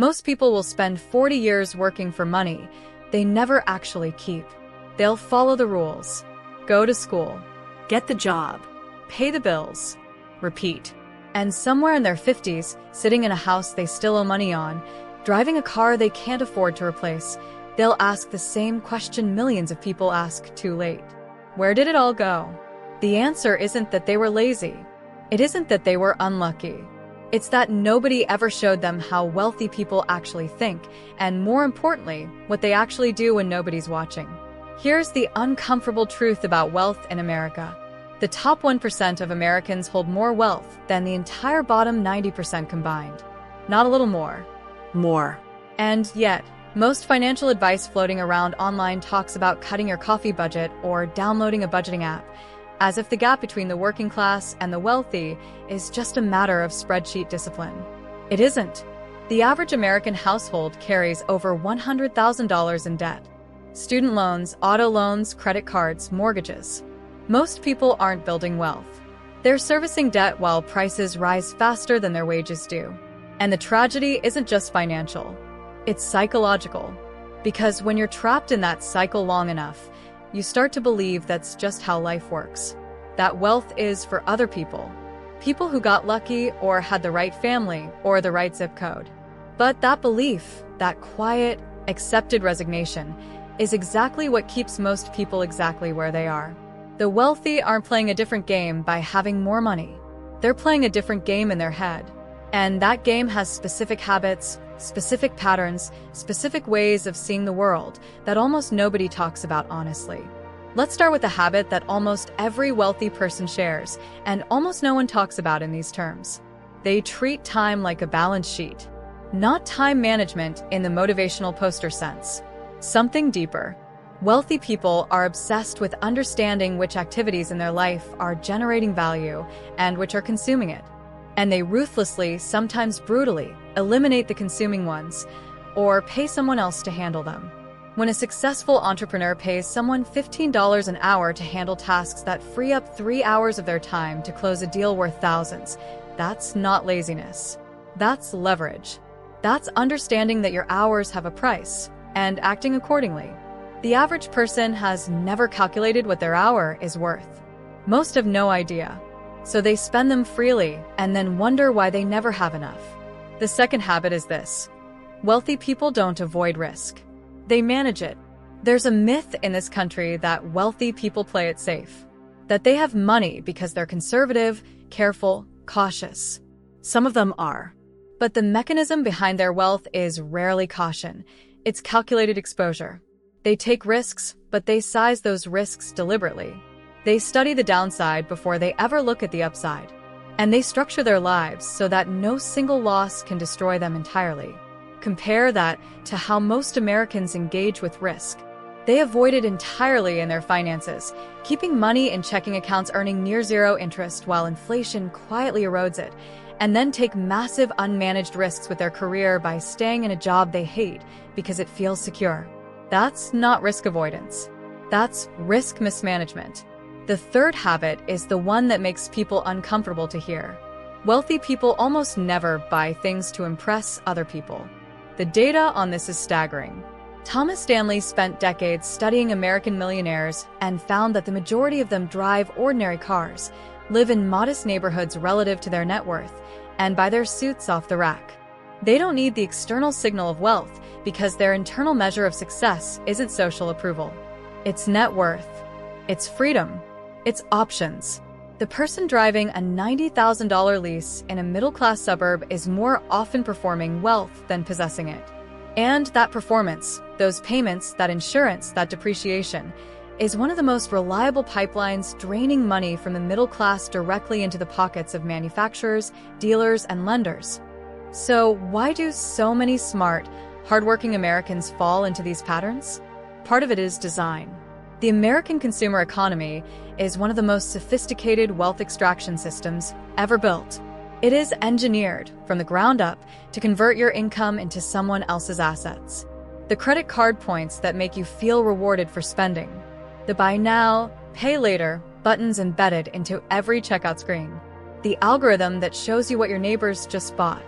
Most people will spend 40 years working for money they never actually keep. They'll follow the rules, go to school, get the job, pay the bills, repeat. And somewhere in their 50s, sitting in a house they still owe money on, driving a car they can't afford to replace, they'll ask the same question millions of people ask too late. Where did it all go? The answer isn't that they were lazy. It isn't that they were unlucky. It's that nobody ever showed them how wealthy people actually think, and more importantly, what they actually do when nobody's watching. Here's the uncomfortable truth about wealth in America. The top 1% of Americans hold more wealth than the entire bottom 90% combined. Not a little more. More. And yet, most financial advice floating around online talks about cutting your coffee budget or downloading a budgeting app, as if the gap between the working class and the wealthy is just a matter of spreadsheet discipline. It isn't. The average American household carries over $100,000 in debt. Student loans, auto loans, credit cards, mortgages. Most people aren't building wealth. They're servicing debt while prices rise faster than their wages do. And the tragedy isn't just financial. It's psychological. Because when you're trapped in that cycle long enough, you start to believe that's just how life works. That wealth is for other people. People who got lucky or had the right family or the right zip code. But that belief, that quiet, accepted resignation, is exactly what keeps most people exactly where they are. The wealthy aren't playing a different game by having more money. They're playing a different game in their head. And that game has specific habits, specific patterns, specific ways of seeing the world that almost nobody talks about honestly. Let's start with a habit that almost every wealthy person shares, and almost no one talks about in these terms. They treat time like a balance sheet. Not time management in the motivational poster sense. Something deeper. Wealthy people are obsessed with understanding which activities in their life are generating value and which are consuming it. And they ruthlessly, sometimes brutally, eliminate the consuming ones, or pay someone else to handle them. When a successful entrepreneur pays someone $15 an hour to handle tasks that free up 3 hours of their time to close a deal worth thousands, that's not laziness. That's leverage. That's understanding that your hours have a price, and acting accordingly. The average person has never calculated what their hour is worth. Most have no idea. So they spend them freely and then wonder why they never have enough. The second habit is this. Wealthy people don't avoid risk. They manage it. There's a myth in this country that wealthy people play it safe. That they have money because they're conservative, careful, cautious. Some of them are. But the mechanism behind their wealth is rarely caution. It's calculated exposure. They take risks, but they size those risks deliberately. They study the downside before they ever look at the upside. And they structure their lives so that no single loss can destroy them entirely. Compare that to how most Americans engage with risk. They avoid it entirely in their finances, keeping money in checking accounts earning near zero interest while inflation quietly erodes it, and then take massive unmanaged risks with their career by staying in a job they hate because it feels secure. That's not risk avoidance. That's risk mismanagement. The third habit is the one that makes people uncomfortable to hear. Wealthy people almost never buy things to impress other people. The data on this is staggering. Thomas Stanley spent decades studying American millionaires and found that the majority of them drive ordinary cars, live in modest neighborhoods relative to their net worth, and buy their suits off the rack. They don't need the external signal of wealth because their internal measure of success isn't social approval. It's net worth. It's freedom. It's options. The person driving a $90,000 lease in a middle-class suburb is more often performing wealth than possessing it. And that performance, those payments, that insurance, that depreciation, is one of the most reliable pipelines draining money from the middle class directly into the pockets of manufacturers, dealers, and lenders. So why do so many smart, hardworking Americans fall into these patterns? Part of it is design. The American consumer economy is one of the most sophisticated wealth extraction systems ever built. It is engineered from the ground up to convert your income into someone else's assets. The credit card points that make you feel rewarded for spending. The buy now, pay later buttons embedded into every checkout screen. The algorithm that shows you what your neighbors just bought.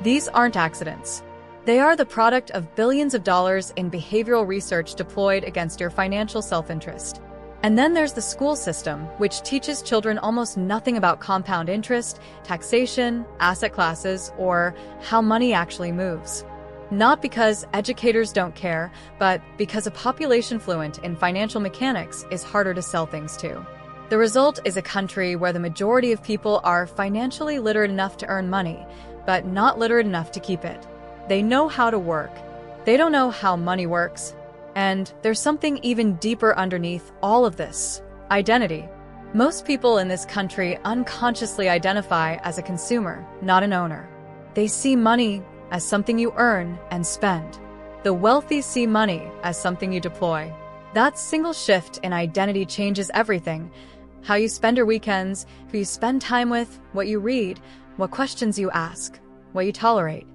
These aren't accidents. They are the product of billions of dollars in behavioral research deployed against your financial self-interest. And then there's the school system, which teaches children almost nothing about compound interest, taxation, asset classes, or how money actually moves. Not because educators don't care, but because a population fluent in financial mechanics is harder to sell things to. The result is a country where the majority of people are financially literate enough to earn money, but not literate enough to keep it. They know how to work. They don't know how money works. And there's something even deeper underneath all of this: identity. Most people in this country unconsciously identify as a consumer, not an owner. They see money as something you earn and spend. The wealthy see money as something you deploy. That single shift in identity changes everything: how you spend your weekends, who you spend time with, what you read, what questions you ask, what you tolerate.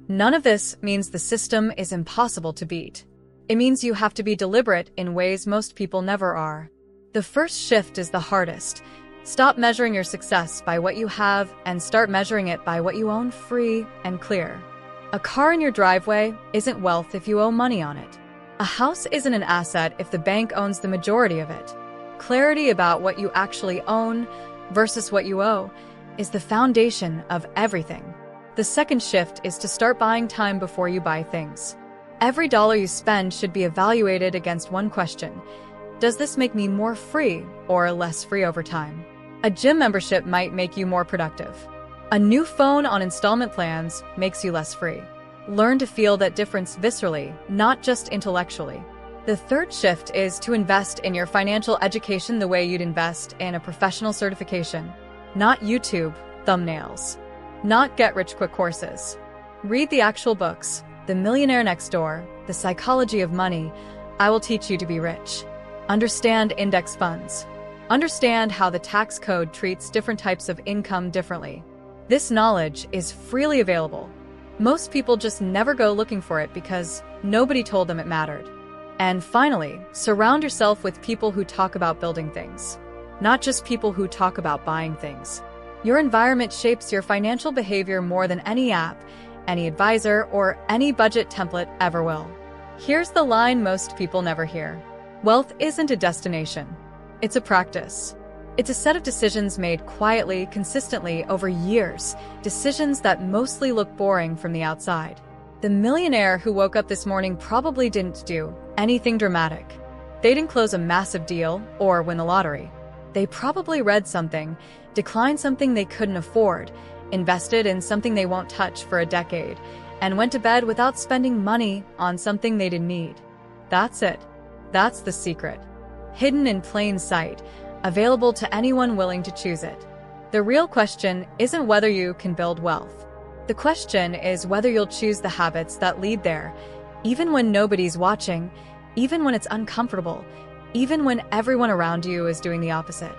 None of this means the system is impossible to beat. It means you have to be deliberate in ways most people never are. The first shift is the hardest. Stop measuring your success by what you have and start measuring it by what you own, free and clear. A car in your driveway isn't wealth if you owe money on it. A house isn't an asset if the bank owns the majority of it. Clarity about what you actually own versus what you owe is the foundation of everything. The second shift is to start buying time before you buy things. Every dollar you spend should be evaluated against one question: does this make me more free or less free over time? A gym membership might make you more productive. A new phone on installment plans makes you less free. Learn to feel that difference viscerally, not just intellectually. The third shift is to invest in your financial education the way you'd invest in a professional certification. Not YouTube thumbnails. Not get-rich-quick courses. Read the actual books: The Millionaire Next Door, The Psychology of Money, I Will Teach You to Be Rich. Understand index funds. Understand how the tax code treats different types of income differently. This knowledge is freely available. Most people just never go looking for it because nobody told them it mattered. And finally, surround yourself with people who talk about building things, not just people who talk about buying things. Your environment shapes your financial behavior more than any app, any advisor, or any budget template ever will. Here's the line most people never hear: wealth isn't a destination. It's a practice. It's a set of decisions made quietly, consistently, over years, decisions that mostly look boring from the outside. The millionaire who woke up this morning probably didn't do anything dramatic. They didn't close a massive deal or win the lottery. They probably read something, declined something they couldn't afford, invested in something they won't touch for a decade, and went to bed without spending money on something they didn't need. That's it. That's the secret. Hidden in plain sight, available to anyone willing to choose it. The real question isn't whether you can build wealth. The question is whether you'll choose the habits that lead there, even when nobody's watching, even when it's uncomfortable, even when everyone around you is doing the opposite.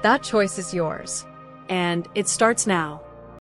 That choice is yours. And it starts now.